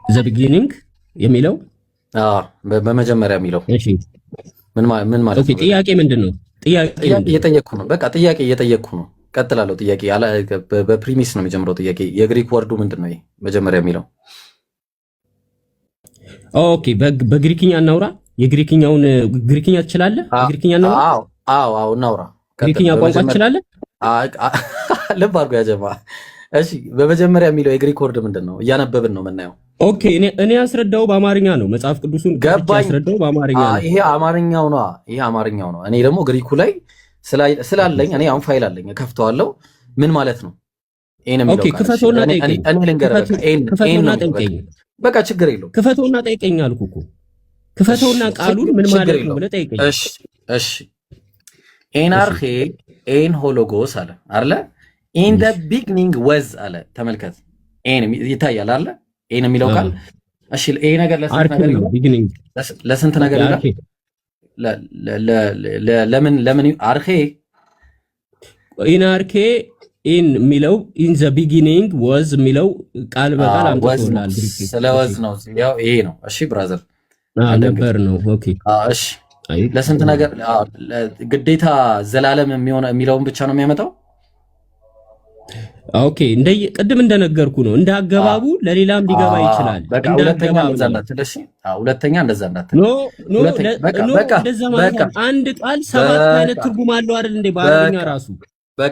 ዘ ቢጊኒንግ የሚለው በመጀመሪያ የሚለው እሺ፣ ምን ማለት ነው? ጥያቄ ምንድን ነው? ጥያቄ እየጠየቅኩ ነው። በቃ ጥያቄ እየጠየቅኩ ነው። ቀጥላለሁ። ጥያቄ በፕሪሚስ ነው የሚጀምረው ጥያቄ። የግሪክ ወርዱ ምንድን ነው? መጀመሪያ የሚለው ኦኬ። በግሪክኛ እናውራ። የግሪክኛውን ግሪክኛ ትችላለህ? ግሪክኛ እናውራ። አዎ እናውራ። ግሪክኛ ቋንቋ ትችላለህ? ልብ አድርጎ ያጀማ። እሺ፣ በመጀመሪያ የሚለው የግሪክ ወርድ ምንድን ነው? እያነበብን ነው የምናየው። ኦኬ፣ እኔ ያስረዳው በአማርኛ ነው። መጽሐፍ ቅዱሱን ያስረዳው በአማርኛ ነው። ይሄ አማርኛው ነው። ይሄ አማርኛው ነው። እኔ ደግሞ ግሪኩ ላይ ስላለኝ እኔ አሁን ፋይል አለኝ፣ ከፍተዋለሁ። ምን ማለት ነው? ኦኬ፣ ክፈተውና ጠይቀኝ። እኔ ልንገርህ። ክፈተውና ጠይቀኝ። በቃ ችግር የለውም። ክፈተውና ጠይቀኝ አልኩ እኮ። ክፈተውና ቃሉን ምን ማለት ነው ብለህ ጠይቀኝ። እሺ ኤናርሄ ኤን ሆሎጎስ አለ አይደለ? ኢን ዘ ቢግኒንግ ወዝ አለ። ተመልከት፣ ኤን ይታያል አይደለ? ኤን የሚለው ቃል እሺ፣ ኤ ነገር ለስንት ነገር ይላል? ለምን አርሄ ኢናርኬ ኢን የሚለው ኢን ዘ ቢጊኒንግ ወዝ የሚለው ቃል በቃል አምጥቶላል። ስለ ወዝ ነው ያው ይሄ ነው። እሺ ብራዘር ነበር ነው። ኦኬ እሺ፣ ለስንት ነገር ግዴታ ዘላለም የሚለውን ብቻ ነው የሚያመጣው። ኦኬ፣ ቅድም እንደነገርኩ ነው። እንደ አገባቡ ለሌላም ሊገባ ይችላል። ሁለተኛ እንደዛ እንዳትል። አንድ ቃል ሰባት አይነት ትርጉም አለው አይደል እንዴ? በአረብኛ ራሱ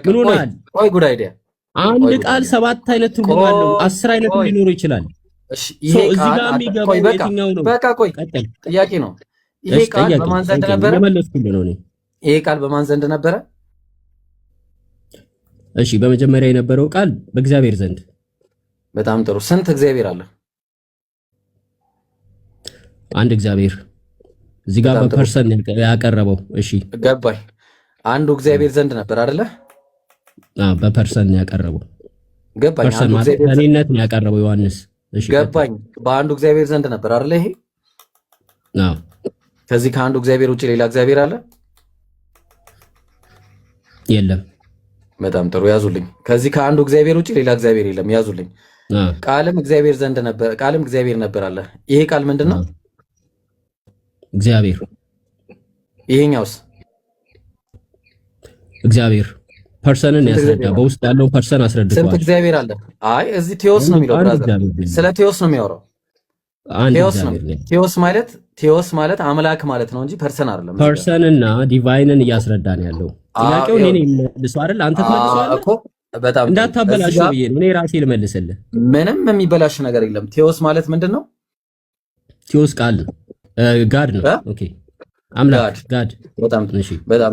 ምን ሆነሃል? ቆይ ጉድ አይዲያ። አንድ ቃል ሰባት አይነት ትርጉም አለው። 10 አይነት ሊኖረው ይችላል። እሺ፣ ይሄ ቃል ጋር የሚገባው የትኛው ነው? በቃ ቆይ፣ ጥያቄ ነው። ይሄ ቃል በማን ዘንድ ነበረ? ይሄ ቃል በማን ዘንድ ነበረ? እሺ፣ በመጀመሪያ የነበረው ቃል በእግዚአብሔር ዘንድ። በጣም ጥሩ። ስንት እግዚአብሔር አለ? አንድ እግዚአብሔር። እዚህ ጋር በፐርሰን ያቀረበው። እሺ ገባኝ። አንዱ እግዚአብሔር ዘንድ ነበር አይደለ? በፐርሰን ያቀረበው። ገባኝ። አንዱ እግዚአብሔር ዘንድ ነው ያቀረበው ዮሐንስ። እሺ ገባኝ። በአንዱ እግዚአብሔር ዘንድ ነበር አይደለ? ይሄ ከዚህ ከአንዱ እግዚአብሔር ውጭ ሌላ እግዚአብሔር አለ? የለም። በጣም ጥሩ ያዙልኝ። ከዚህ ከአንዱ እግዚአብሔር ውጭ ሌላ እግዚአብሔር የለም። ያዙልኝ። ቃልም እግዚአብሔር ዘንድ ነበር፣ ቃልም እግዚአብሔር ነበር አለ። ይሄ ቃል ምንድን ነው? እግዚአብሔር። ይሄኛውስ? እግዚአብሔር ፐርሰንን ያስረዳ። በውስጥ ያለው ፐርሰን አስረድቷል። ስንት እግዚአብሔር አለ? አይ እዚህ ቴዎስ ነው የሚለው ብራዘር። ስለ ቴዎስ ነው የሚያወራው። ቴዎስ ማለት አምላክ ማለት ነው እንጂ ፐርሰን አይደለም። ፐርሰንና ዲቫይንን እያስረዳ ነው ያለው። ጥያቄው እኔ መልሰው አይደል? አንተ ትመልሰዋለህ እኮ። በጣም እንዳታበላሽው ብዬ ነው እኔ ራሴ ልመልስልህ። ምንም የሚበላሽ ነገር የለም። ቴዎስ ማለት ምንድን ነው? ቴዎስ ቃል ጋድ ነው። ኦኬ አምላክ ጋድ። በጣም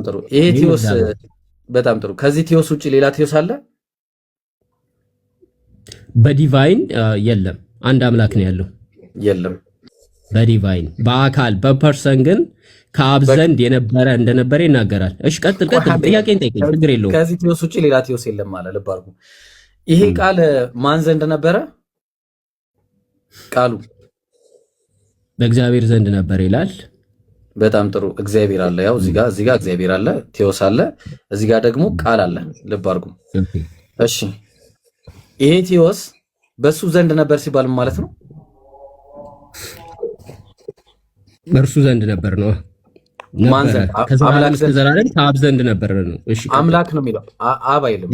ጥሩ። ይሄ ቴዎስ በጣም ጥሩ። ከዚህ ቴዎስ ውጪ ሌላ ቴዎስ አለ? በዲቫይን የለም። አንድ አምላክ ነው ያለው። የለም በዲቫይን በአካል በፐርሰን ግን ከአብ ዘንድ የነበረ እንደነበረ ይናገራል። እሺ ቀጥል። ጥያቄን ጠይቀኝ፣ ችግር የለውም። ከዚህ ቴዎስ ውጪ ሌላ ቴዎስ የለም ማለት ልብ አድርጉ። ይሄ ቃል ማን ዘንድ ነበረ? ቃሉ በእግዚአብሔር ዘንድ ነበር ይላል። በጣም ጥሩ። እግዚአብሔር አለ። ያው እዚህ ጋር እግዚአብሔር አለ፣ ቴዎስ አለ፣ እዚህ ጋር ደግሞ ቃል አለ። ልብ አድርጉ። እሺ ይሄ ቴዎስ በሱ ዘንድ ነበር ሲባል ማለት ነው? በእርሱ ዘንድ ነበር ነው። ከዘላለም ከአብ ዘንድ ነበር ነው። እሺ አምላክ ነው የሚለው አብ አይልም።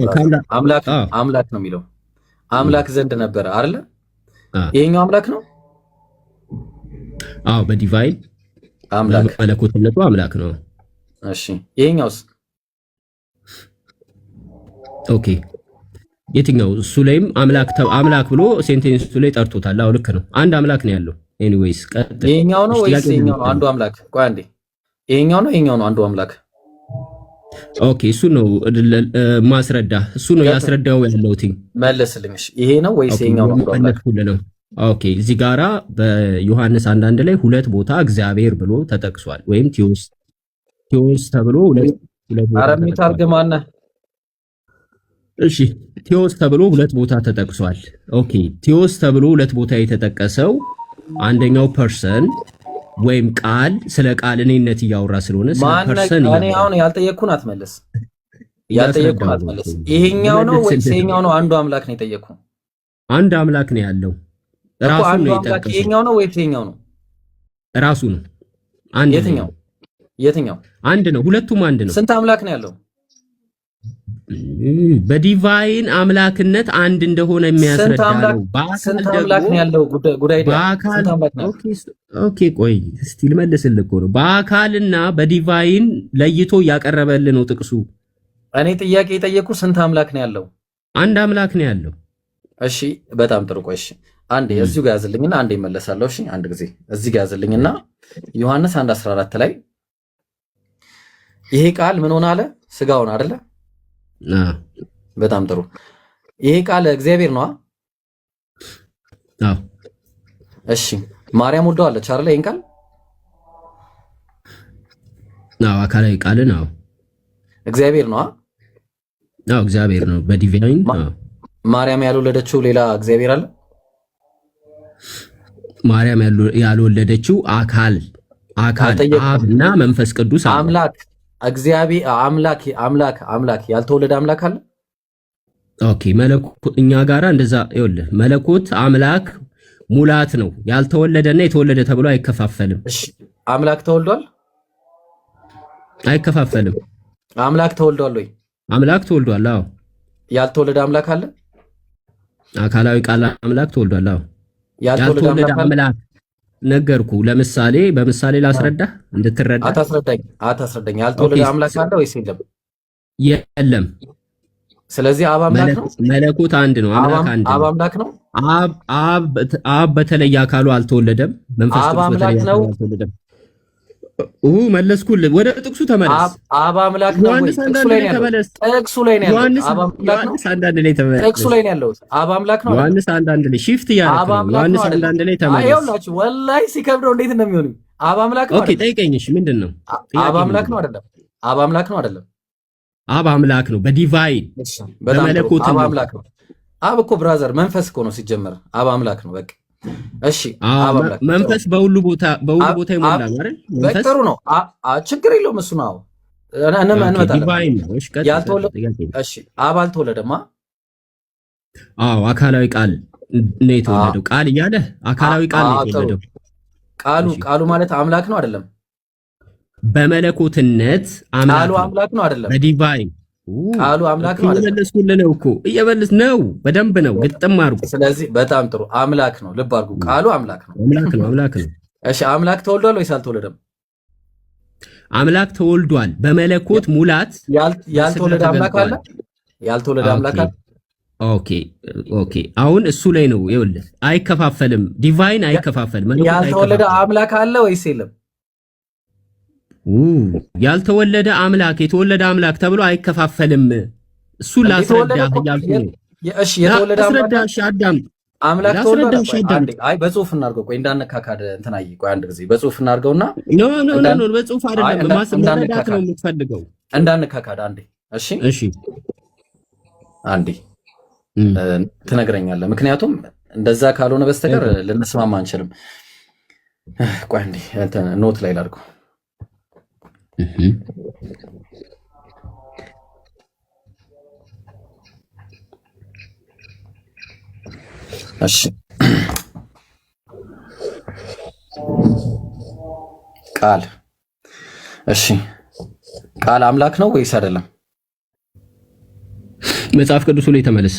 አምላክ ነው የሚለው። አምላክ ዘንድ ነበር አይደለ? ይሄኛው አምላክ ነው። አዎ በዲቫይን አምላክ መለኮትነቱ አምላክ ነው። እሺ ይሄኛውስ? ኦኬ የትኛው? እሱ ላይም አምላክ ብሎ ሴንቴንሱ ላይ ጠርቶታል። አዎ ልክ ነው። አንድ አምላክ ነው ያለው። ኤኒዌይስ ቀጥል። ይሄኛው ነው ወይስ ይሄኛው ነው? አንዱ አምላክ። ቆይ አንዴ፣ ይሄኛው ነው አንዱ አምላክ? ኦኬ እሱ ነው ማስረዳ። እሱ ነው ያስረዳው ያለው ቲም መለስልኝ። እሺ ይሄ ነው ወይስ ይሄኛው ነው? ነው። ኦኬ እዚህ ጋራ በዮሐንስ 1:1 ላይ ሁለት ቦታ እግዚአብሔር ብሎ ተጠቅሷል፣ ወይም ቴዎስ ተብሎ ሁለት አረም ታርገማና። እሺ ቴዎስ ተብሎ ሁለት ቦታ ተጠቅሷል። ኦኬ ቴዎስ ተብሎ ሁለት ቦታ የተጠቀሰው አንደኛው ፐርሰን ወይም ቃል፣ ስለ ቃል እኔነት እያወራ ስለሆነ ስለ ፐርሰን እኔ አሁን ያልጠየቅኩን አትመልስ። ይሄኛው ነው ወይስ ይሄኛው ነው? አንዱ አምላክ ነው የጠየቅኩ። አንድ አምላክ ነው ያለው። ራሱ ነው የጠቀሰው። የኛው ነው ወይስ የኛው ነው? ራሱ ነው። አንድ የትኛው? አንድ ነው። ሁለቱም አንድ ነው። ስንት አምላክ ነው ያለው? በዲቫይን አምላክነት አንድ እንደሆነ የሚያስረዳ ነው። ስንት አምላክ ነው ያለው? ጉዳይ በአካል ኦኬ፣ ቆይ እስቲ ልመልስልህ እኮ ነው። በአካልና በዲቫይን ለይቶ እያቀረበልህ ነው ጥቅሱ። እኔ ጥያቄ የጠየኩ ስንት አምላክ ነው ያለው? አንድ አምላክ ነው ያለው። እሺ፣ በጣም ጥሩ። ቆይ እሺ፣ አንዴ እዚሁ ጋር ያዝልኝና አንዴ እመለሳለሁ። እሺ፣ አንድ ጊዜ እዚህ ጋር ያዝልኝና ዮሐንስ 1:14 ላይ ይሄ ቃል ምን ሆነ አለ? ስጋ ሆነ አይደለ? በጣም ጥሩ። ይሄ ቃል እግዚአብሔር ነው። አዎ። እሺ፣ ማርያም ወልደዋለች አይደለ? ይሄን ቃል አዎ፣ አካላዊ ቃል ነው። እግዚአብሔር ነው። አዎ፣ እግዚአብሔር ነው በዲቫይን። ማርያም ያልወለደችው ሌላ እግዚአብሔር አለ? ማርያም ያልወለደችው አካል አብና መንፈስ ቅዱስ አምላክ እግዚአብሔር አምላክ ያልተወለደ አምላክ አለ? ኦኬ፣ መለኮት እኛ ጋራ እንደዛ ይኸውልህ፣ መለኮት አምላክ ሙላት ነው። ያልተወለደና የተወለደ ተብሎ አይከፋፈልም። እሺ፣ አምላክ ተወልዷል? አይከፋፈልም። አምላክ ተወልዷል ወይ? አምላክ ተወልዷል። አዎ። ያልተወለደ አምላክ አለ? አካላዊ ቃል አምላክ ተወልዷል። አዎ። ያልተወለደ አምላክ ነገርኩ። ለምሳሌ በምሳሌ ላስረዳ እንድትረዳ። አታስረዳኝ። ያልተወለደ አምላክ አለ ወይስ የለም? የለም። ስለዚህ አብ አምላክ ነው። መለኮት አንድ ነው። አምላክ አንድ ነው። አብ አምላክ ነው። አብ በተለየ አካሉ አልተወለደም። መንፈስ ቅዱስ በተለየ አካሉ አልተወለደም። መለስኩልህ። ወደ ጥቅሱ ተመለስ። አብ አምላክ ነው ወይ? ጥቅሱ ላይ ነው ያለው። አብ አምላክ ነው። አንዳንድ ላይ ተመለስ። ጥቅሱ ላይ ነው ያለው። አብ አምላክ ነው። ዮሐንስ አንዳንድ ላይ ሽፍት ያደርግ ነው። ዮሐንስ አንዳንድ ላይ ተመለስ። አይውላችሁ ወላሂ ሲከብደው እንዴት እንደሚሆን አብ አምላክ ነው። ኦኬ፣ ጠይቀኝሽ። ምንድን ነው? አብ አምላክ ነው አይደለም? አብ አምላክ ነው አይደለም? አብ አምላክ ነው በዲቫይን በመለኮት አብ አምላክ ነው። አብ እኮ ብራዘር መንፈስ እኮ ነው ሲጀመር። አብ አምላክ ነው በቃ። እሺ፣ መንፈስ በሁሉ ቦታ ይሞላል አይደል? መንፈስ ጥሩ ነው። ችግር የለውም እሱ ነው። እሺ፣ አብ አልተወለደማ። አዎ፣ አካላዊ ቃል ነው የተወለደው። ቃል እያለ አካላዊ ቃል ነው የተወለደው። ቃሉ ማለት አምላክ ነው አይደለም? በመለኮትነት አምላክ ነው አይደለም? በዲቫይን ቃሉ አምላክ ነው አይደለም? እየመለስኩልህ ነው እኮ እየመለስ ነው። በደንብ ነው ግጥም አድርጉ። ስለዚህ በጣም ጥሩ አምላክ ነው። ልብ አድርጉ። ቃሉ አምላክ ነው። አምላክ ነው። እሺ፣ አምላክ ተወልዷል ወይስ አልተወለደም? አምላክ ተወልዷል። በመለኮት ሙላት ያልተወለደ አምላክ አለ? ያልተወለደ አምላክ አለ? ኦኬ። አሁን እሱ ላይ ነው። ይኸውልህ አይከፋፈልም። ዲቫይን አይከፋፈልም። ያልተወለደ አምላክ አለ ወይስ የለም? ያልተወለደ አምላክ የተወለደ አምላክ ተብሎ አይከፋፈልም። እሱ ላስረዳህ እያልኩ ነው። እሺ፣ የተወለደ አምላክ ተወልዷል። አይ በጽሁፍ እናድርገው። ቆይ እንዳነካካድ እንትን አይ፣ ቆይ አንድ ጊዜ በጽሁፍ እናድርገውና ኖ በጽሁፍ አይደለም ማስመረዳት ነው የምትፈልገው። እንዳነካካድ አንዴ። እሺ፣ አንዴ ትነግረኛለህ። ምክንያቱም እንደዛ ካልሆነ በስተቀር ልንስማማ አንችልም። ቆይ አንዴ ኖት ላይ ላድርገው። እሺ፣ ቃል ቃል አምላክ ነው ወይስ አይደለም? መጽሐፍ ቅዱሱ ላይ ተመለስ።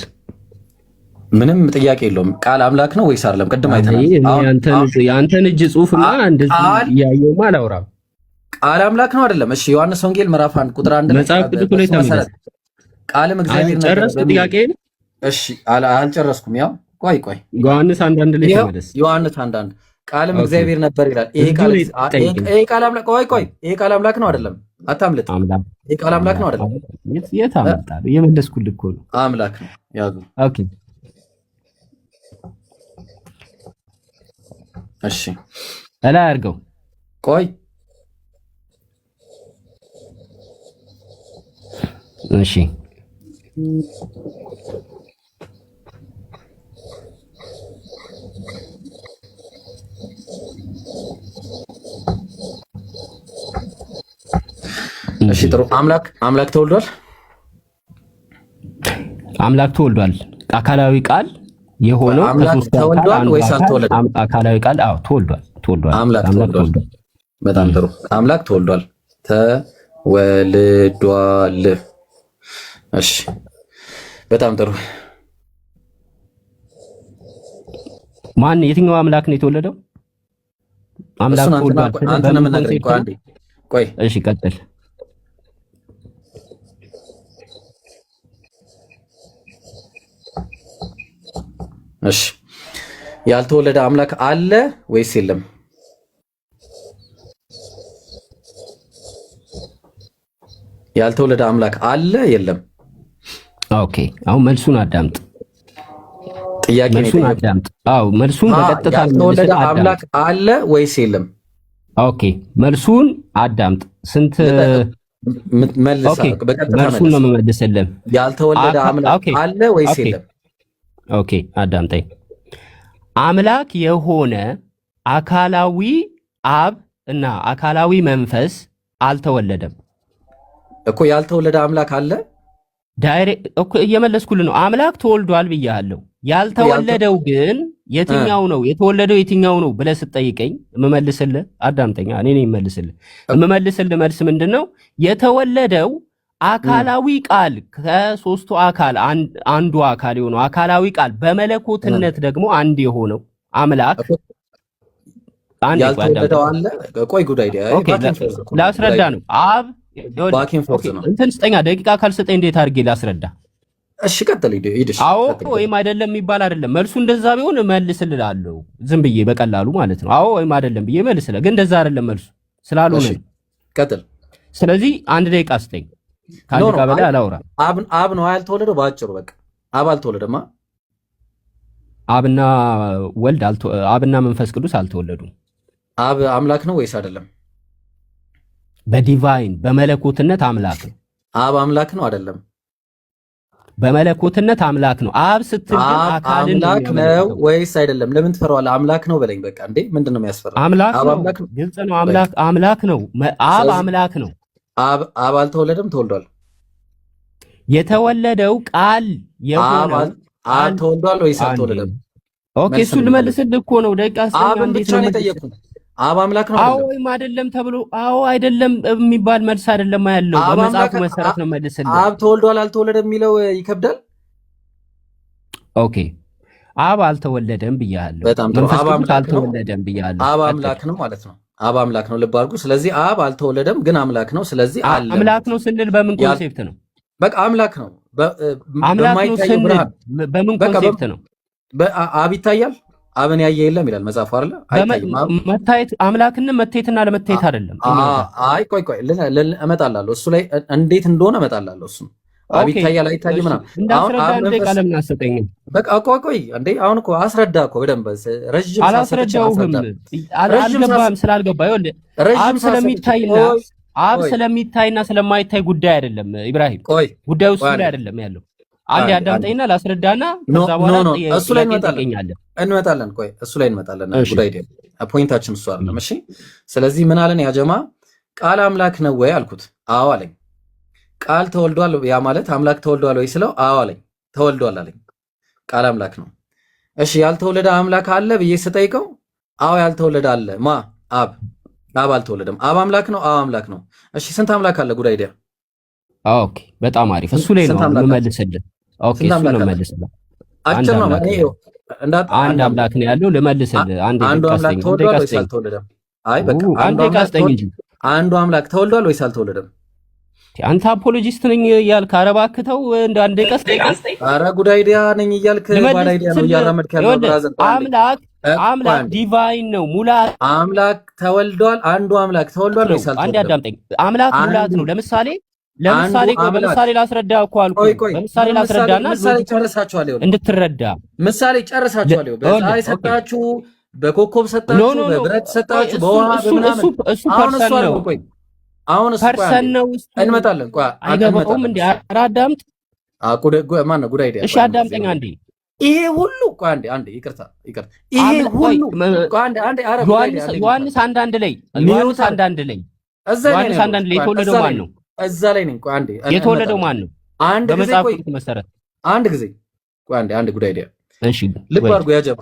ምንም ጥያቄ የለውም። ቃል አምላክ ነው ወይስ አይደለም? ቅድም አይተናል። የአንተን እጅ ጽሑፍና እንደዚህ እያየሁማ አላወራም። ቃል አምላክ ነው አይደለም? እሺ፣ ዮሐንስ ወንጌል ምዕራፍ 1 ቁጥር 1 መጽሐፍ ቅዱሱ ላይ ተመለስ። ቃልም እግዚአብሔር ነው። ጨረስክ ጥያቄን? እሺ፣ አልጨረስኩም። ያው ቆይ ዮሐንስ 1:1 ላይ ተመለስ። ዮሐንስ 1:1 ቃልም እግዚአብሔር ነበር ይላል። ይሄ ቃል አምላክ ይሄ ቃል አምላክ ነው አይደለም? አታምልጥ። ይሄ ቃል አምላክ ነው አይደለም? የት አመጣለሁ? እየመለስኩልህ እኮ ነው። አምላክ ነው። ያዙ። ኦኬ፣ እሺ፣ እላ አድርገው። ቆይ እሺ፣ እሺ፣ ጥሩ። አምላክ ተወልዷል። አምላክ ተወልዷል። አካላዊ ቃል የሆነው ከሶስቱ ተወልዷል ወይስ አልተወለደም? አካላዊ ቃል ተወልዷል። አምላክ ተወልዷል። በጣም ጥሩ። አምላክ ተወልዷል። ተወልዷል። እሺ፣ በጣም ጥሩ። ማን የትኛው አምላክ ነው የተወለደው? አምላክ ተወልዷል። አንተ ነው የምነግርህ። ቆይ እሺ፣ ቀጥል። እሺ፣ ያልተወለደ አምላክ አለ ወይስ የለም? ያልተወለደ አምላክ አለ የለም? ኦኬ፣ አሁን መልሱን አዳምጥ። ጥያቄ መልሱን አዳምጥ። መልሱን በቀጥታ ያልተወለደ አምላክ አለ ወይስ የለም? ኦኬ፣ መልሱን አዳምጥ። ስንት መልሱን ነው የምመልስልህ። ያልተወለደ አምላክ አለ ወይስ የለም? ኦኬ፣ አዳምጠኝ። አምላክ የሆነ አካላዊ አብ እና አካላዊ መንፈስ አልተወለደም እኮ። ያልተወለደ አምላክ አለ እኮ እየመለስኩልህ ነው። አምላክ ተወልዷል ብያለሁ። ያልተወለደው ግን የትኛው ነው? የተወለደው የትኛው ነው ብለህ ስትጠይቀኝ የምመልስልህ፣ አዳምጠኛ፣ እኔ ነኝ የምመልስልህ። የምመልስልህ መልስ ምንድን ነው? የተወለደው አካላዊ ቃል ከሶስቱ አካል አንዱ አካል የሆነው አካላዊ ቃል በመለኮትነት ደግሞ አንድ የሆነው አምላክ ያልተወለደው አለ። ቆይ ጉዳይ ላስረዳ ነው። አብ እንትን ስጠኛ ደቂቃ ካልሰጠኝ እንዴት አድርጌ ላስረዳ? እሺ ቀጥል። አዎ ወይም አይደለም የሚባል አይደለም። መልሱ እንደዛ ቢሆን እመልስልሃለሁ፣ ዝም ብዬ በቀላሉ ማለት ነው። አዎ ወይም አይደለም ብዬ እመልስልህ፣ ግን እንደዛ አይደለም መልሱ ስላልሆነ ቀጥል። ስለዚህ አንድ ደቂቃ ስጠኝ። ከአንድ ጋር በላይ አላወራም። አብ ነው ያልተወለደው። በአጭሩ በቃ አብ አልተወለደማ። አብና ወልድ አብና መንፈስ ቅዱስ አልተወለዱም። አብ አምላክ ነው ወይስ አይደለም? በዲቫይን በመለኮትነት አምላክ ነው። አብ አምላክ ነው አይደለም? በመለኮትነት አምላክ ነው። አብ ስትል ግን አካልን አምላክ ነው ወይስ አይደለም? ለምን ትፈራዋለህ? አምላክ ነው በለኝ በቃ። እንዴ ምንድነው የሚያስፈራ? አምላክ ነው። ግልጽ ነው። አምላክ ነው። አብ አምላክ ነው። አብ አልተወለደም፣ ተወልዷል። የተወለደው ቃል የሆነው ተወልዷል ወይስ አልተወለደም? ኦኬ፣ እሱን ልመልስልህ እኮ ነው። ደቂቃ አብን ብቻ ነው የጠየኩት። አብ አምላክ ነው አይደለም? ወይም አይደለም ተብሎ አይደለም የሚባል መልስ አይደለም ያለው። በመጽሐፉ መሰረት ነው መልስልህ። አብ ተወልዷል አልተወለደም የሚለው ይከብዳል። ኦኬ፣ አብ አልተወለደም ብያለሁ። በጣም ጥሩ። አብ አልተወለደም ብያለሁ። አብ አምላክ ነው ማለት ነው። አብ አምላክ ነው፣ ልብ አድርጉ። ስለዚህ አብ አልተወለደም ግን አምላክ ነው። ስለዚህ አለ። አምላክ ነው ስንል በምን ኮንሴፕት ነው? በቃ አምላክ ነው። አምላክ ነው ስንል በምን ኮንሴፕት ነው? አብ ይታያል፣ አብን ያየ የለም ይላል መጽሐፉ አይደለ? አይታይም። መታየት አምላክን መታየትና ለመታየት አይደለም። አይ ቆይ እመጣላለሁ፣ እሱ ላይ እንዴት እንደሆነ እመጣላለሁ። እሱ አብ ይታያል አይታይም ምናምን በቃ ቆይ እንዴ አሁን እኮ አስረዳ እኮ በደንብ ረጅም አላስረዳውህም። አልገባህም። ስላልገባ ይኸውልህ አብ ስለሚታይና ስለማይታይ ጉዳይ አይደለም ኢብራሂም፣ ጉዳዩ እሱ ላይ አይደለም ያለው። አንዴ አዳምጠኝና ላስረዳና ከዛ በኋላ እሱ ላይ እንመጣለን። ቆይ እሱ ላይ እንመጣለን። ጉዳይ አይደለም፣ ፖይንታችን እሱ አይደለም። እሺ ስለዚህ ምን አለን? ያ ጀማ ቃል አምላክ ነው ወይ አልኩት። አዎ አለኝ። ቃል ተወልዷል፣ ያ ማለት አምላክ ተወልዷል ወይ ስለው አዎ አለኝ። ተወልዷል አለኝ። ቃል አምላክ ነው። እሺ ያልተወለደ አምላክ አለ ብዬ ስጠይቀው አዎ ያልተወለደ አለ። አብ አልተወለደም። አብ አምላክ ነው። አዎ አምላክ ነው። እሺ ስንት አምላክ አለ? ጉዳይ አይደለም። ኦኬ በጣም አሪፍ። እሱ ላይ ነው የምመልስልህ። ኦኬ እሱ ነው የምመልስልህ። አጭር ነው። አንድ አምላክ ነው ያለው። ልመልስልህ። አንድ አምላክ ተወልዷል ወይስ አልተወለደም? አይ በቃ አንድ ቀስጠኝ እንጂ አንዱ አምላክ ተወልዷል ወይስ አልተወለደም? አንተ አፖሎጂስት ነኝ እያልክ አረባክተው እንደ አንድ ቀስጠኝ። ኧረ ጉድ አይዲያ ነኝ እያልክ ባድ አይዲያ ነው እያራመድክ ያለው ብራዘር። አምላክ ዲቫይን ነው። ሙላት አምላክ ተወልዷል። አንዱ አምላክ ተወልዷል ወይስ አልተወለደም? አንዴ አዳምጠኝ። አምላክ ሙላት ነው። ለምሳሌ በምሳሌ ላስረዳ እኮ አልኩህ። በምሳሌ ላስረዳና ምሳሌ ጨርሳችኋል እንድትረዳ። ምሳሌ ጨርሳችኋል። በፀሐይ ሰጣችሁ፣ በኮከብ ሰጣችሁ፣ በብረት ሰጣችሁ፣ በውሃ በምናምን። እሱ ፐርሰን ነው። አሁን ፐርሰን ነው። እንመጣለን። ቆይ አይገባውም እንዴ? አዳምጥ። ማን ነው? ጉዳይ አይዲያ። እሺ አዳምጠኝ አንዴ። ይሄ ሁሉ ቆይ አንዴ ይቅርታ። ይሄ ሁሉ ቆይ አንዴ ኧረ ዮሐንስ አንዳንድ ላይ ዮሐንስ አንዳንድ ላይ የተወለደው ማን ነው? እዛ ላይ ነኝ። ቆይ አንዴ የተወለደው ማን ነው? አንድ ጊዜ በመጽሐፍ መሰረት አንድ ጊዜ ቆይ አንዴ ጉዳይ አይዲያ። እሺ ልብ አድርጎ ያጀማ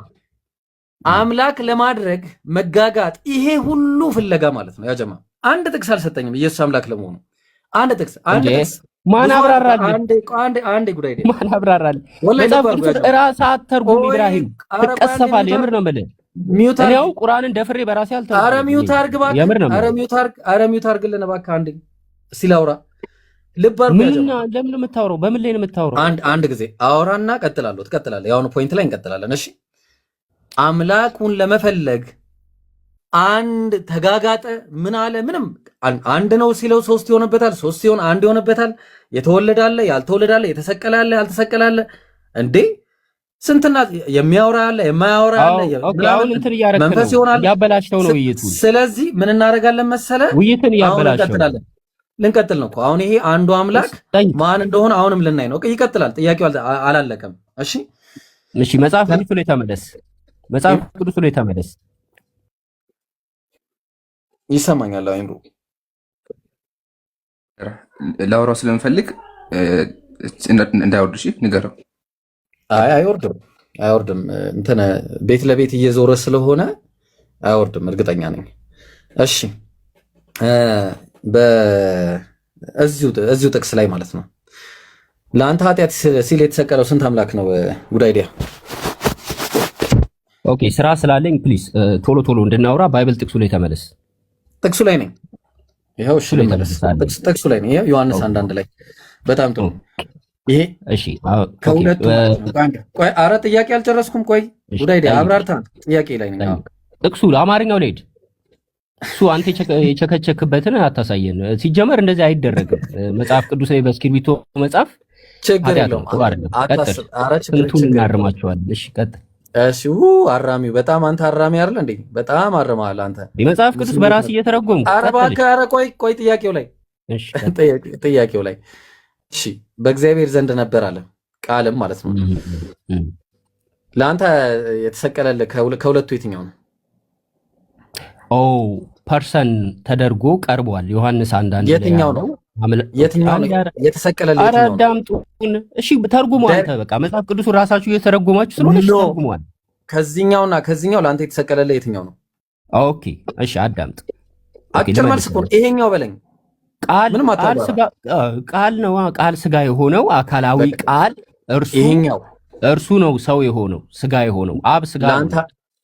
አምላክ ለማድረግ መጋጋጥ ይሄ ሁሉ ፍለጋ ማለት ነው። ያጀማ አንድ ጥቅስ አልሰጠኝም ኢየሱስ አምላክ ለመሆኑ አንድ ጥቅስ ማን አብራራል? አንዴ ጉዳይ ማን አብራራል? መጽሐፍ ቅዱስ ራስህ አትተርጉም ኢብራሂም፣ ትቀሰፋለህ። የምር ነው የምልህ። እኔው ቁርአንን ደፍሬ በራሴ አልተረጉም። ኧረ ሚውት አድርግ እባክህ። ኧረ ሚውት አድርግልን እባክህ አንዴ እስኪ ላውራ። ልብ አድርግ። ለምን ነው የምታወራው? በምን ላይ ነው የምታወራው? አንድ ጊዜ አውራና ቀጥላለሁ። ትቀጥላለህ። ያው ፖይንት ላይ እንቀጥላለን። እሺ አምላኩን ለመፈለግ አንድ ተጋጋጠ ምን አለ? ምንም አንድ ነው ሲለው ሶስት ይሆንበታል፣ ሶስት ሲሆን አንድ ይሆንበታል። የተወለደ አለ፣ ያልተወለደ አለ፣ የተሰቀለ አለ፣ ያልተሰቀለ አለ። እንዴ ስንትና የሚያወራ አለ፣ የማያወራ አለ። አሁን እንትን እያረከ መንፈስ ይሆናል፣ ያበላሽተው ነው ውይይቱን። ስለዚህ ምን እናደርጋለን መሰለ? ውይይቱን ያበላሽተው ልንቀጥል ነው እኮ አሁን። ይሄ አንዱ አምላክ ማን እንደሆነ አሁንም ልናይ ነው። ይቀጥላል። ጥያቄው አላለቀም። እሺ እሺ፣ መጽሐፍ ቅዱስ ላይ ተመለስ። መጽሐፍ ቅዱስ ላይ ተመለስ። ይሰማኛል። አይምሩ ላውራው ስለምፈልግ እንዳይወርድ እሺ፣ ንገረው። አይወርድም። እንትን ቤት ለቤት እየዞረ ስለሆነ አይወርድም፣ እርግጠኛ ነኝ። እሺ እዚሁ ጥቅስ ላይ ማለት ነው። ለአንተ ኃጢአት ሲል የተሰቀለው ስንት አምላክ ነው? ጉዳይዲያ ኦኬ፣ ስራ ስላለኝ ፕሊዝ ቶሎ ቶሎ እንድናወራ ባይብል ጥቅሱ ላይ ተመለስ። ጥቅሱ ላይ ነኝ። ይሄው እሺ፣ ጥቅሱ ላይ ነኝ። ይሄው ዮሐንስ 1:1 ላይ በጣም ጥሩ። ይሄ እሺ፣ ከሁለቱ ቆይ፣ ኧረ ጥያቄ አልጨረስኩም። ቆይ ጉዳይዲያ አብራርታ፣ ጥያቄ ላይ ነኝ። ጥቅሱ ለአማርኛው ላይ ሄድ። እሱ አንተ የቸከቸክበትን አታሳየን። ሲጀመር እንደዚህ አይደረግም። መጽሐፍ ቅዱስ ላይ በእስክሪብቶ መጽሐፍ ችግር የለውም። ስንቱን እናርማቸዋለን። እሺ ቀጥል። እሺ አራሚው በጣም አንተ አራሚ አይደል እንዴ? በጣም አረማሃል አንተ። የመጽሐፍ ቅዱስ በራስ እየተረጎምኩ ኧረ ቆይ ጥያቄው ላይ ጥያቄው ላይ እሺ፣ በእግዚአብሔር ዘንድ ነበር አለ ቃልም ማለት ነው። ለአንተ የተሰቀለልህ ከሁለቱ የትኛው ነው? ፐርሰን ተደርጎ ቀርቧል። ዮሐንስ 1:1 የትኛው ነው? የትኛው ነው የተሰቀለልህ? ኧረ አዳምጡን እሺ፣ ተርጉሙ አንተ። በቃ መጽሐፍ ቅዱስ ራሳችሁ እየተረጎማችሁ ስለሆነ ተርጉሟል። ከዚህኛውና ከዚህኛው ለአንተ የተሰቀለልህ የትኛው ነው? ኦኬ እሺ፣ አዳምጥ። አጭር መልስ እኮ ይሄኛው በለኝ። ቃል ነው። ቃል ስጋ የሆነው አካላዊ ቃል እርሱ ነው። ሰው የሆነው ስጋ የሆነው አብ ስጋ ነው።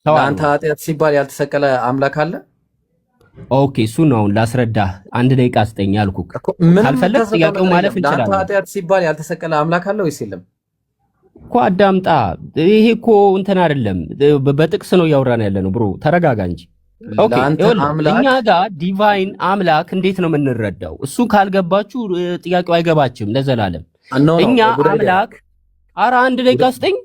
ለአንተ ኃጢአት ሲባል ያልተሰቀለ አምላክ አለ? ኦኬ እሱን ነው አሁን ላስረዳህ። አንድ ደቂቃ ስጠኝ አልኩህ። ካልፈለግ ጥያቄው ማለፍ እንችላለን። ለአንተ ኃጢአት ሲባል ያልተሰቀለ አምላክ አለ ወይስ የለም እኮ? አዳምጣ። ይሄ እኮ እንትን አይደለም፣ በጥቅስ ነው እያወራን ያለ ነው። ብሮ ተረጋጋ እንጂ። ኦኬ እኛ ጋር ዲቫይን አምላክ እንዴት ነው የምንረዳው? እሱ ካልገባችሁ ጥያቄው አይገባችም ለዘላለም። እኛ አምላክ አንድ ደቂቃ ስጠኝ።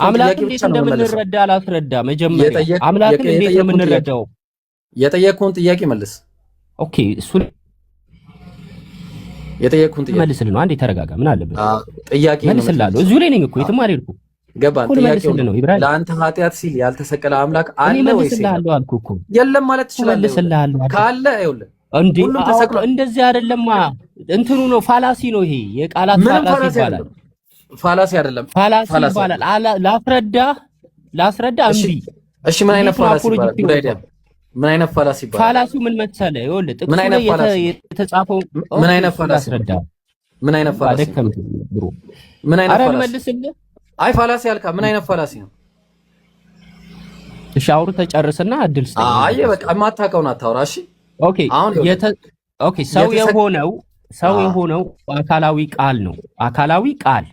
አምላክ እንዴት እንደምንረዳ አላስረዳ። መጀመሪያ አምላክን እንዴት ነው የምንረዳው? የጠየቅኩህን ጥያቄ መልስ። ኦኬ እሱ የጠየቅኩህን ጥያቄ መልስልህ ነው። አንዴ ተረጋጋ። ምን አለበት? ጥያቄ መልስልሃለሁ። እዚሁ ላይ ነኝ እኮ የትም አልሄድኩም። ገባን? ጥያቄው ነው ለአንተ ኃጢአት ሲል ያልተሰቀለ አምላክ አለ ወይስ መልስልሃለሁ አልኩህ እኮ። የለም ማለት ትችላለህ። መልስልሃለሁ ካለ ይኸውልህ እንዴ እንደዚህ አይደለማ። እንትኑ ነው ፋላሲ ነው ይሄ። የቃላት ፋላሲ ይባላል። ፋላሲ አይደለም፣ ፋላሲ ይባላል። ላስረዳ እምቢ። እሺ ምን አይነት ፋላሲ ይባላል? ምን አይነት ፋላሲ ይባላል? ፋላሲው ምን መሰለህ? ይኸውልህ ጥቅሱ ላይ የተጻፈው ምን አይነት ፋላሲ አስረዳ። ምን አይነት ፋላሲ? ምን አይነት ፋላሲ? መልስልህ። አይ ፋላሲ አልካ። ምን አይነት ፋላሲ ነው? እሺ አውርተህ ጨርስና እድል ስጠኝ። አይ በቃ የማታውቀውን አታውራ። እሺ ኦኬ ሰው የሆነው አካላዊ ቃል ነው። አካላዊ ቃል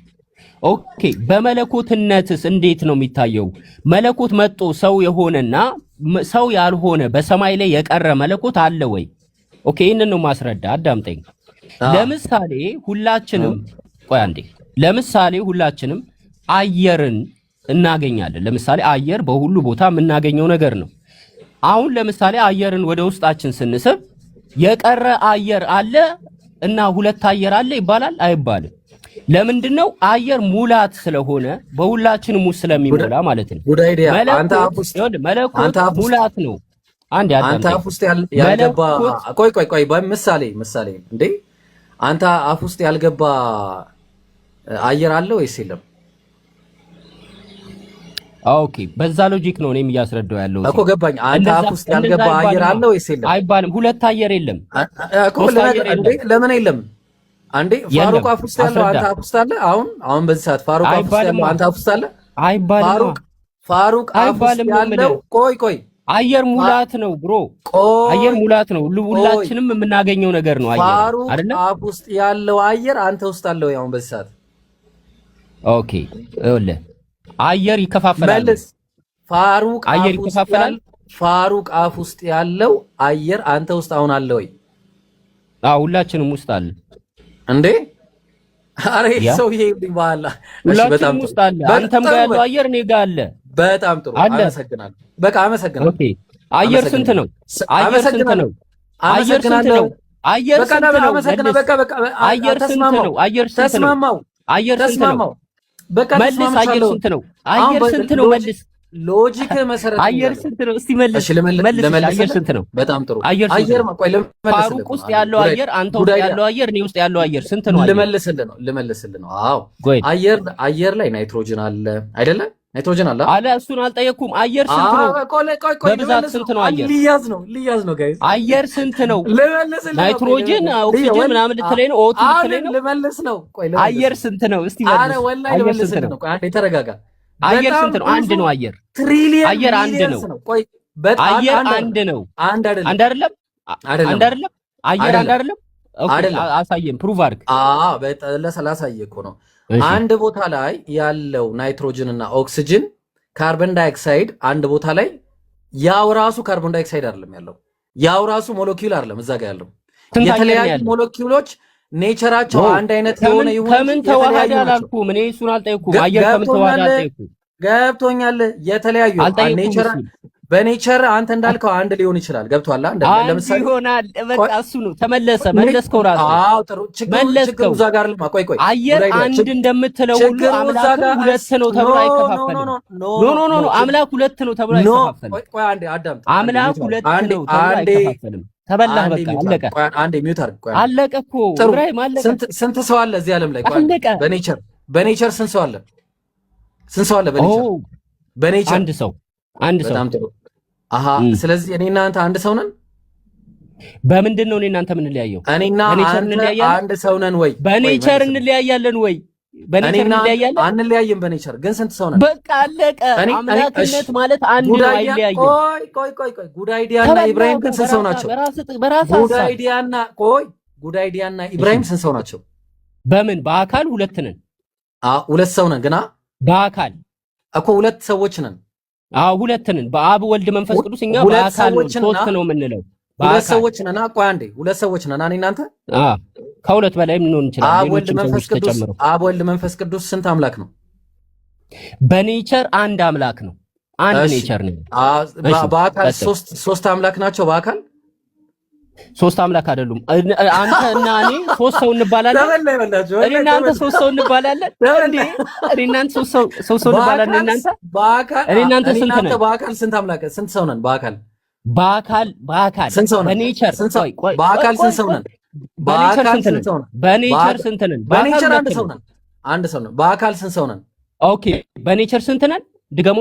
ኦኬ። በመለኮትነትስ እንዴት ነው የሚታየው? መለኮት መጥቶ ሰው የሆነና ሰው ያልሆነ በሰማይ ላይ የቀረ መለኮት አለ ወይ? ኦኬ ይህንን ነው ማስረዳ። አዳምጠኝ። ለምሳሌ ሁላችንም አየርን እናገኛለን። ለምሳሌ አየር በሁሉ ቦታ የምናገኘው ነገር ነው። አሁን ለምሳሌ አየርን ወደ ውስጣችን ስንስብ የቀረ አየር አለ እና ሁለት አየር አለ ይባላል? አይባልም። ለምንድነው? አየር ሙላት ስለሆነ በሁላችንም ውስጥ ስለሚሞላ ማለት ነው። መለኮት ሙላት ነው። አንተ አፍ ውስጥ ያልገባ ቆይ ምሳሌ እንዴ አንተ አፍ ውስጥ ያልገባ አየር አለ ወይስ የለም? ኦኬ በዛ ሎጂክ ነው እኔም እያስረዳው ያለው እኮ ገባኝ። አንተ አፍ ውስጥ ያልገባ አየር አለ ወይስ የለም? አይባልም። ሁለት አየር የለም እኮ ለምን የለም? አንዴ ፋሩቅ አፍ ውስጥ ያለው አንተ አፍ ውስጥ አለ። አሁን በዚህ ሰዓት ፋሩቅ አፍ ውስጥ ያለው አንተ አፍ ውስጥ አለ አይባልም። ፋሩቅ አፍ ውስጥ ያለው ቆይ አየር ሙላት ነው ብሮ፣ አየር ሙላት ነው። ሁላችንም የምናገኘው ነገር ነው አየር አይደለ? ፋሩቅ አፍ ውስጥ ያለው አየር አንተ ውስጥ አለው አሁን በዚህ ሰዓት። ኦኬ ይኸውልህ አየር ይከፋፈላል። ፋሩቅ አየር ይከፋፈላል። ፋሩቅ አፍ ውስጥ ያለው አየር አንተ ውስጥ አሁን አለ ወይ? ሁላችንም ውስጥ አለ እንዴ? አሬ ሰው ይሄ ይባላ። እሺ በጣም ውስጥ አለ። አንተም ጋር ያለው አየር እኔ ጋር አለ። በጣም ጥሩ አመሰግናለሁ። በቃ አመሰግናለሁ። ኦኬ አየር ስንት ነው? አየር ስንት ነው? አየር ስንት ነው? አየር ስንት ነው? በቃ አየር ስንት ነው? አየር ስንት ነው? አየር ስንት ነው? በቃ መልስ። አየር ስንት ነው? አየር ስንት ነው? መልስ። ሎጂክ መሰረት አየር ስንት ነው? እስቲ መልስ። አየር ስንት ነው? በጣም ጥሩ አየር ፋሩቅ ውስጥ ያለው አየር፣ አንተ ውስጥ ያለው አየር፣ እኔ ውስጥ ያለው አየር ስንት ነው? ልመልስልህ ነው። አዎ አየር ላይ ናይትሮጅን አለ አይደለ? ናይትሮጅን አለ አለ። እሱን አልጠየኩም። አየር ስንት ነው? በብዛት ስንት ነው? አየር ሊያዝ ነው ጋይስ። አየር ስንት ነው? ናይትሮጅን፣ ኦክሲጅን ምናምን ልትለኝ ነው? ኦቱ ልትለኝ ነው? ልመልስ ነው። አየር ስንት ነው? እስቲ መልስ። አረ ወላሂ ልመልስ ነው። አንዴ ተረጋጋ። አየር ስንት ነው? አንድ ነው። አየር ትሪሊየን አየር አንድ ነው። አየር አንድ ነው። አንድ አይደለም። አንድ አይደለም። አየር አንድ አይደለም። ኦኬ አሳየን፣ ፕሩቭ አድርግ። ለሰላሳየ እኮ ነው። አንድ ቦታ ላይ ያለው ናይትሮጅን እና ኦክሲጅን፣ ካርቦን ዳይኦክሳይድ አንድ ቦታ ላይ ያው ራሱ ካርቦን ዳይኦክሳይድ አይደለም ያለው፣ ያው ራሱ ሞለኪውል አይደለም እዛ ጋር ያለው። የተለያዩ ሞለኪውሎች ኔቸራቸው አንድ አይነት የሆነ ይሁን ከምን ተዋሃደ አላልኩም። እኔ እሱን አልጠየኩም። አየር ከምን ተዋሃደ አልጠየኩም። ገብቶኛል። የተለያዩ ኔቸር በኔቸር አንተ እንዳልከው አንድ ሊሆን ይችላል። ገብቷል። ለምሳሌ ይሆናል። በቃ እሱ ነው። መለስከው ራሱ። አዎ ጥሩ። ችግሩ እዛ ጋር ልማ። ቆይ አየር አንድ እንደምትለው ሁሉ አምላክ ሁለት ነው ተብሎ አይከፋፈልም። ኖ አምላክ ሁለት ነው ተብሎ አይከፋፈልም። ቆይ አንዴ አዳምጥ። አምላክ ሁለት ነው ተብሎ አይከፋፈልም። ተበላህ በቃ አለቀ። አንዴ ሚውት አድርግ። ቆይ አለቀ እኮ ኢብራሂም አለቀ። ስንት ሰው አለ እዚህ ዓለም ላይ? በኔቸር ስንት ሰው አለ? በኔቸር አንድ ሰው። በጣም ጥሩ። አሃ ስለዚህ እኔና አንተ አንድ ሰው ነን። በምንድን ነው እኔና አንተ የምንለያየው? እኔና አንድ ሰው ነን ወይ? በኔቸር እንለያያለን ወይ? በኔቸር እንለያያለን? አንለያይም። በኔቸር ግን ስንት ሰው ነን? በቃ አለቀ። አምላክነት ማለት አንድ ነው፣ አይለያይም። ቆይ ጉድ አይዲያና ኢብራሂም ግን ስንት ሰው ናቸው? ጉድ አይዲያና ኢብራሂም ስንት ሰው ናቸው? በምን በአካል ሁለት ነን። ሁለት ሰው ነን ግና በአካል እኮ ሁለት ሰዎች ነን። ሁለት ነን። በአብ ወልድ መንፈስ ቅዱስ። እኛ በአካል ሶስት ነው የምንለው። ሁለት ሰዎች ነን። ቆይ አንዴ ሁለት ሰዎች ነን እኔ እናንተ። ከሁለት በላይም ልንሆን እንችላለን። አብ ወልድ መንፈስ ቅዱስ ስንት አምላክ ነው? በኔቸር አንድ አምላክ ነው። አንድ ኔቸር ነው። በአካል ሶስት አምላክ ናቸው። በአካል ሶስት አምላክ አይደሉም። አንተ እና እኔ ሶስት ሰው እንባላለን። እኔ እና አንተ ሶስት ሰው እንባላለን እንዴ? እኔ እና አንተ ሶስት ሰው እንባላለን። እናንተ በአካል እኔ እና አንተ ስንት ነን? በአካል ስንት አምላክ ስንት ሰው ነን? በአካል ስንት ሰው ነን? በኔቸር በአካል ስንት ሰው ነን? በኔቸር ስንት ነን? በኔቸር ስንት ነን? በኔቸር አንድ ሰው ነን። በአካል ስንት ሰው ነን? ኦኬ በኔቸር ስንት ነን? ድገሞ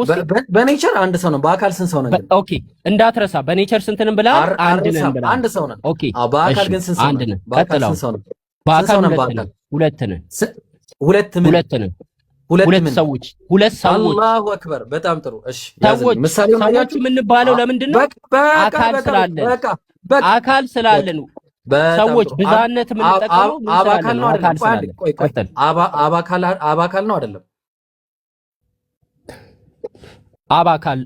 በኔቸር አንድ ሰው ነን። በአካል ስንት ሰው ነን? ኦኬ እንዳትረሳ። በኔቸር ስንት ነን ብለሃል? አንድ ነን ብለሃል። አንድ ሰው ነን። ኦኬ በአካል ግን ስንት ሰው ነን? በአካል ስንት ሰው ነን? በአካል ሁለት ነን። ሁለት ሰዎች። አላሁ አክበር። በጣም ጥሩ። እሺ ሰዎች የምንባለው ለምንድን ነው? አካል ስላለን ሰዎች ብዛነት የምንጠቀመው አባካል ነው አይደለም? አባካል ነው አይደለም? አካል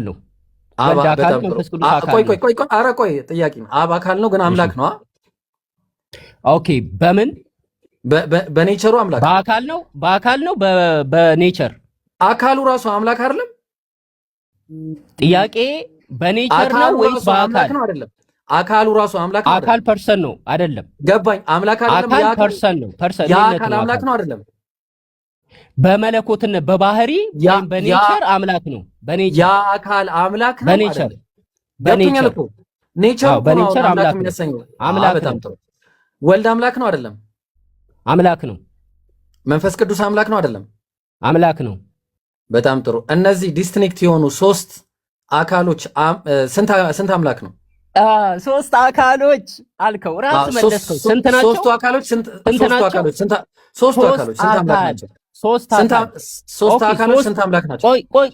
ነው። ቆይ ጥያቄ ነው። አካል ነው ግን አምላክ ነው። ኦኬ በምን በኔቸሩ አምላክ በአካል ነው። በኔቸር አካሉ ራሱ አምላክ አይደለም? ጥያቄ በኔቸር ነው ወይስ በአካል ነው? አይደለም። አካሉ ራሱ አምላክ ነው። አካል ፐርሰን ነው አይደለም? ገባኝ። አምላክ አይደለም። አካል ፐርሰን ነው። የአካል አምላክ ነው አይደለም? በመለኮትነት በባህሪ ወይም በኔቸር አምላክ ነው። በኔቸር የአካል አምላክ ነው። በኔቸር በኔቸር አምላክ ነው። በጣም ጥሩ። ወልድ አምላክ ነው አይደለም? አምላክ ነው። መንፈስ ቅዱስ አምላክ ነው አይደለም? አምላክ ነው። በጣም ጥሩ። እነዚህ ዲስቲንክት የሆኑ ሶስት አካሎች ስንት አምላክ ነው? ሶስት አካሎች አልከው፣ ራስ መለስከው። ስንት ናቸው? ሶስቱ አካሎች ስንት አምላክ ናቸው? ሶስት አካሎች ስንት አምላክ ናቸው? ቆይ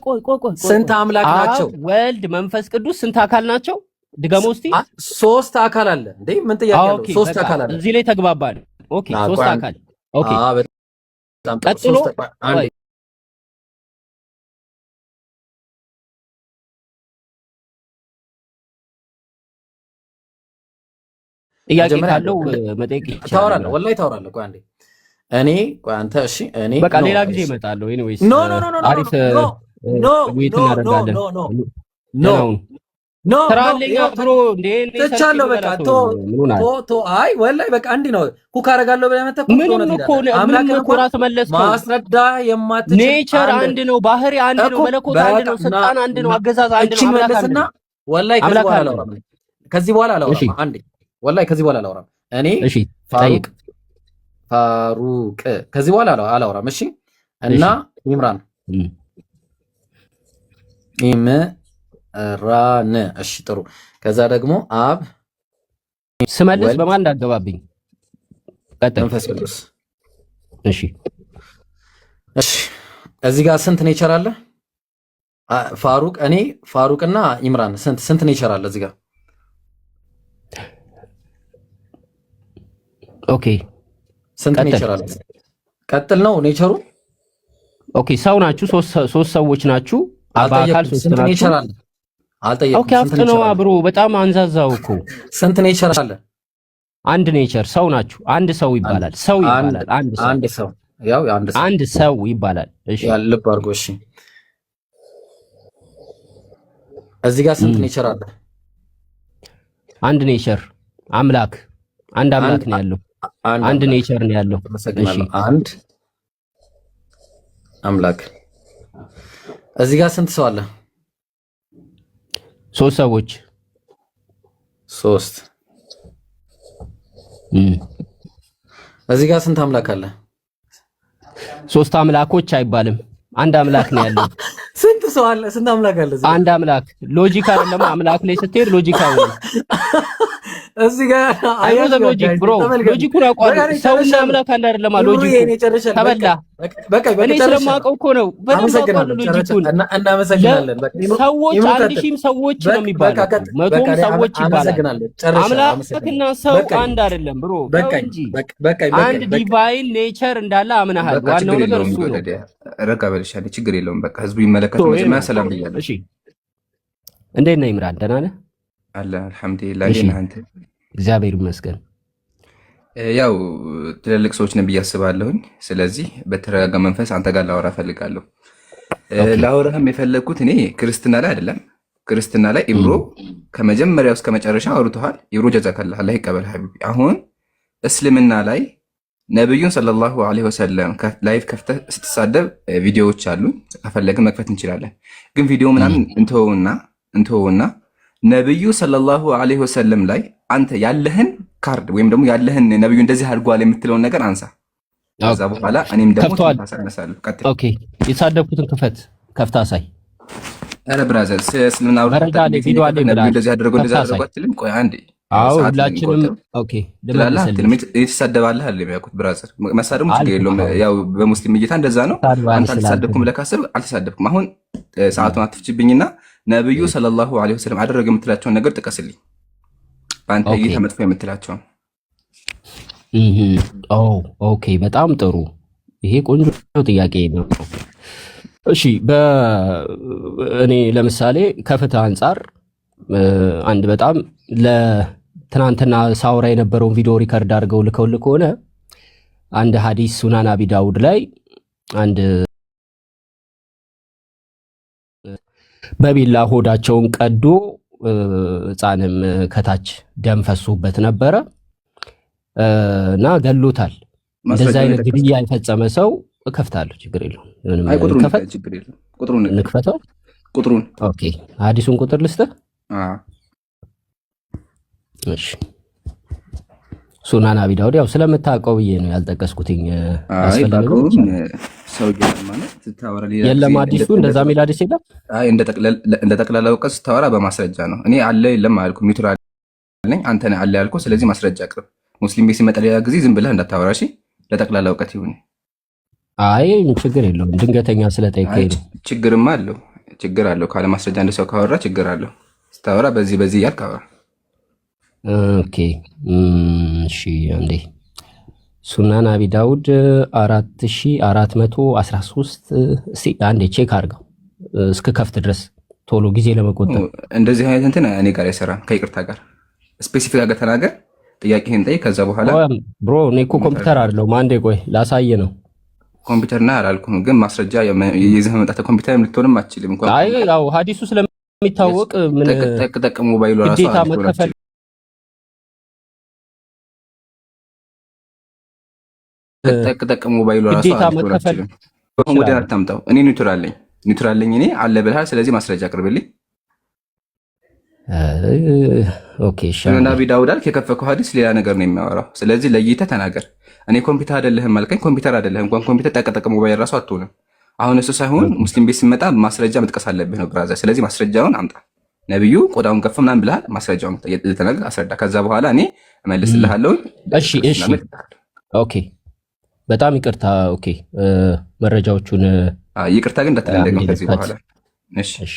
ስንት አምላክ ናቸው? ወልድ መንፈስ ቅዱስ ስንት አካል ናቸው? ድገሞ እስቲ። ሶስት አካል አለ እንዴ? ምን ጥያቄ ነው? ሶስት አካል አለ። እዚህ ላይ ተግባባን። ኦኬ ሶስት አካል። ኦኬ በጣም ቀጥሎ ጥያቄ ካለው መጠየቅ ይችላል። ታወራለህ፣ ወላሂ ታወራለህ። ቆይ አንዴ እኔ ቆይ አንተ እሺ፣ እኔ በቃ ሌላ ጊዜ እመጣለሁ። ኤኒዌይስ ኖ አሪፍ ዊት እናደርጋለን። ትራለኛ ብሮ እንዴ ተቻለው። በቃ ቶ አይ ወላሂ በቃ እንዲህ ነው። ኩክ አደርጋለሁ ብለህ መተህ ኩክ ነው ነው አምላክ እኮ ራስ መለስከው። ማስረዳ የማትችል ኔቸር አንድ ነው፣ ባህሪ አንድ ነው፣ መለኮት አንድ ነው፣ ስልጣን አንድ ነው፣ አገዛዝ አንድ ነው። አምላክ አንድ ነው። ወላሂ ከዚህ በኋላ አላወራም። አንዴ ወላሂ ከዚህ በኋላ አላወራም። እኔ እሺ ጠይቅ ፋሩቅ ከዚህ በኋላ አላወራም። እሺ እና ኢምራን ኢምራን እሺ ጥሩ። ከዛ ደግሞ አብ ስመልስ በማን እንዳገባብኝ ቀጥል። መንፈስ ቅዱስ እሺ እዚህ ጋር ስንት ኔቸር አለ? ፋሩቅ እኔ ፋሩቅና ኢምራን ስንት ኔቸር አለ እዚህ ጋር? ኦኬ ስንት ኔቸር አለ? ቀጥል ነው ኔቸሩ። ኦኬ ሰው ናችሁ፣ ሶስት ሰዎች ናችሁ። አባካል ሶስት ናችሁ። ኔቸር አለ አልጠየቅኩም። ኦኬ አፍጥነው አብሮ በጣም አንዛዛው እኮ። ስንት ኔቸር አለ? አንድ ኔቸር። ሰው ናችሁ። አንድ ሰው ይባላል። ሰው ይባላል። አንድ ሰው ያው አንድ ሰው ይባላል። እሺ ልብ አድርጎ። እሺ እዚህ ጋር ስንት ኔቸር አለ? አንድ ኔቸር። አምላክ አንድ አምላክ ነው ያለው። አንድ ኔቸር ነው ያለው። እሺ አንድ አምላክ። እዚህ ጋር ስንት ሰው አለ? ሶስት ሰዎች። ሶስት። እዚህ ጋር ስንት አምላክ አለ? ሶስት አምላኮች አይባልም። አንድ አምላክ ነው ያለው። ስንት ሰው አለ? ስንት አምላክ አለ? አንድ አምላክ። ሎጂክ አይደለም። አምላክ ላይ ስትሄድ ሎጂክ አይሆንም። እዚህ ጋር አይወዘ ሎጂክ ብሮ ሎጂኩን አውቀዋለሁ። ሰውና አምላክ አንድ አይደለም። ሎጂኩ ተበላ። እኔ ስለማውቀው እኮ ነው። በደንብ አውቀዋለሁ ሎጂኩን። እናመሰግናለን። ሰዎች 1000 ሰዎች ነው የሚባለው፣ 100 ሰዎች ይባላል። አምላክና ሰው አንድ አይደለም ብሮ እንጂ አንድ ዲቫይን ኔቸር እንዳለ አምናሃል። ዋናው ነገር እሱ ነው። ረጋ በልሻለሁ፣ ችግር የለውም። በቃ ህዝቡ ይመለከተው። መጀመሪያ ሰላም ብያለሁ። እሺ እንዴት ነህ ኢምራን? ደህና ነህ? አለ አልሐምዱሊላህ። ይሄን አንተ እግዚአብሔር ይመስገን። ያው ትልልቅ ሰዎች ነን ብዬ አስባለሁኝ። ስለዚህ በተረጋጋ መንፈስ አንተ ጋር ላወራ ፈልጋለሁ። ላወራህም የፈለግኩት እኔ ክርስትና ላይ አይደለም። ክርስትና ላይ ኢብሮ ከመጀመሪያው እስከ መጨረሻ አውርተዋል። ኢብሮ ጀዛከላህ፣ አላህ ይቀበል ሐቢቢ። አሁን እስልምና ላይ ነብዩን ሰለላሁ ዐለይሂ ወሰለም ላይቭ ከፍተህ ስትሳደብ ቪዲዮዎች አሉ። ከፈለግን መክፈት እንችላለን። ግን ቪዲዮ ምናምን እንተወውና ነብዩ ሰለላሁ ዐለይሂ ወሰለም ላይ አንተ ያለህን ካርድ ወይም ደግሞ ያለህን ነብዩ እንደዚህ አድርጓል የምትለውን ነገር አንሳ። ከዛ በኋላ እኔም ደግሞ ታሳነሳለሁ። ቀጥል። ኦኬ የተሳደብኩትን ከፍታ አሳይ። አረ ብራዘር ስለምን አውርተህ ቪዲዮ አለ ነብዩ እንደዚህ አድርጎ አትልም? ቆይ አንዴ። አዎ ሁላችንም ኦኬ የተሳደባለህ አለ የሚያውቁት ብራዘር። መሳደቡ ችግር የለውም። ያው በሙስሊም እይታ እንደዛ ነው። አንተ አልተሳደብኩም ብለህ ካሰብክ አልተሳደብኩም። አሁን ሰዓቱን አትፍጅብኝና ነብዩ ሰለላሁ ዐለይሂ ወሰለም አደረገ የምትላቸውን ነገር ጥቀስልኝ። በአንተ እይታ መጥፎ የምትላቸውን። ኦኬ በጣም ጥሩ። ይሄ ቆንጆ ጥያቄ ነው። እሺ እኔ ለምሳሌ ከፍትህ አንጻር አንድ በጣም ለትናንትና ሳውራ የነበረውን ቪዲዮ ሪከርድ አድርገው ልከውልህ ከሆነ አንድ ሐዲስ ሱናን አቢ ዳውድ ላይ አንድ በቢላ ሆዳቸውን ቀዶ ሕፃንም ከታች ደም ፈሶበት ነበረ እና ገሎታል። እንደዛ አይነት ግድያ የፈጸመ ሰው እከፍታለሁ፣ ችግር የለውም። እንክፈተው ቁጥሩን። ኦኬ ሐዲሱን ቁጥር ልስጥህ። እሺ ሱናን አቢ ዳውድ ያው ስለምታውቀው ብዬ ነው ያልጠቀስኩትኝ። አስፈልገው ሰው ማለት ስታወራ ሌላ የለም አዲሱ እንደዛ ሚል አዲስ የለም። አይ እንደ ጠቅላላ እውቀት ስታወራ በማስረጃ ነው። እኔ አለ የለም አልኩም፣ ኒውትራል ነኝ። አንተ ነህ አለ ያልኩህ። ስለዚህ ማስረጃ አቅርብ። ሙስሊም ቤት ሲመጣ ሌላ ጊዜ ዝም ብለህ እንዳታወራ እሺ። ለጠቅላላ እውቀት ይሁን። አይ ችግር የለውም። ድንገተኛ ስለጠይቀኝ ነው። ችግርማ አለው፣ ችግር አለው። ካለ ማስረጃ እንደ ሰው ካወራ ችግር አለው። ስታወራ በዚህ እያልክ አወራ። ኦኬ እሺ። አንዴ ሱናን አቢ ዳውድ 4413 እስቲ አንዴ ቼክ አድርገው እስከ ከፍት ድረስ ቶሎ ጊዜ ለመቆጠብ። እንደዚህ አይነት እንትን እኔ ጋር አይሰራም። ከይቅርታ ጋር ስፔሲፊክ አድርገህ ተናገር። ጥያቄህን ጠይቅ። ከዛ በኋላ ብሮ እኔ እኮ ኮምፒውተር አይደለሁም። አንዴ ቆይ ላሳየ ነው። ኮምፒውተርና አላልኩም፣ ግን ማስረጃ ይዘህ መምጣት ኮምፒውተር ልትሆንም አትችልም። አይ ያው ሀዲሱ ስለሚታወቅ ምን ጠቅ ሞባይሉ ራሱ ግዴታ መከፈል ጠቅ ሞባይሉ ራሱ አትችልም። ወደ አታምጣው። እኔ ኒውትራል ነኝ እኔ አለ ብለሃል። ስለዚህ ማስረጃ አቅርብልኝ። ኦኬ ሱናን አቢ ዳውድ አልክ። የከፈከው ሀዲስ ሌላ ነገር ነው የሚያወራው። ስለዚህ ለይተህ ተናገር። እኔ ኮምፒውተር አይደለህም አልከኝ። ኮምፒውተር አይደለህም እንኳን ኮምፒውተር ጠቅ ሞባይል ራሱ አትሆንም። አሁን እሱ ሳይሆን ሙስሊም ቤት ሲመጣ ማስረጃ መጥቀስ አለብህ ነው ብራዘር። ስለዚህ ማስረጃውን አምጣ። ነብዩ ቆዳውን ከፍ ምናምን ብለሃል። ማስረጃውን ተናገር፣ አስረዳ። ከዛ በኋላ እኔ እመልስልሃለሁ። እሺ ኦኬ በጣም ይቅርታ። ኦኬ መረጃዎቹን ይቅርታ ግን እንዳትለንደገም ከዚህ በኋላ እሺ።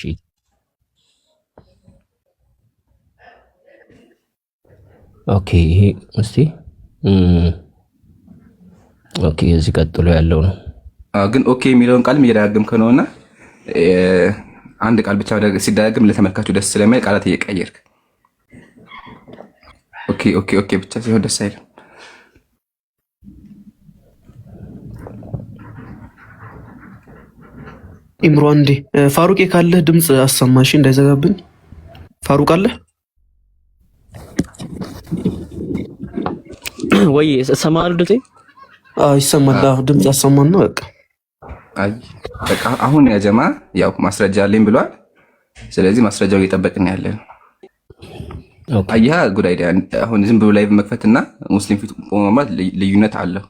ኦኬ ይሄ እስቲ ኦኬ እዚህ ቀጥሎ ያለው ነው። ግን ኦኬ የሚለውን ቃልም እየደጋገምክ ነውና አንድ ቃል ብቻ ሲደጋገም ለተመልካቹ ደስ ስለማይል ቃላት እየቀየርክ ኦኬ ኦኬ ኦኬ ብቻ ሲሆን ደስ አይልም። ኢምሮ አንዴ ፋሩቅ ካለህ ድምፅ አሰማሽ እንዳይዘጋብኝ። ፋሩቅ አለ ወይ? ሰማል ድምጼ? ይሰማል። ድምፅ አሰማና በቃ አይ በቃ አሁን ያ ጀማ ያው ማስረጃ አለኝ ብሏል። ስለዚህ ማስረጃው እየጠበቅን ያለን አያ ጉድ አይዲያ። አሁን ዝም ብሎ ላይ መክፈትና ሙስሊም ፊት ቆሞ ማለት ልዩነት አለው።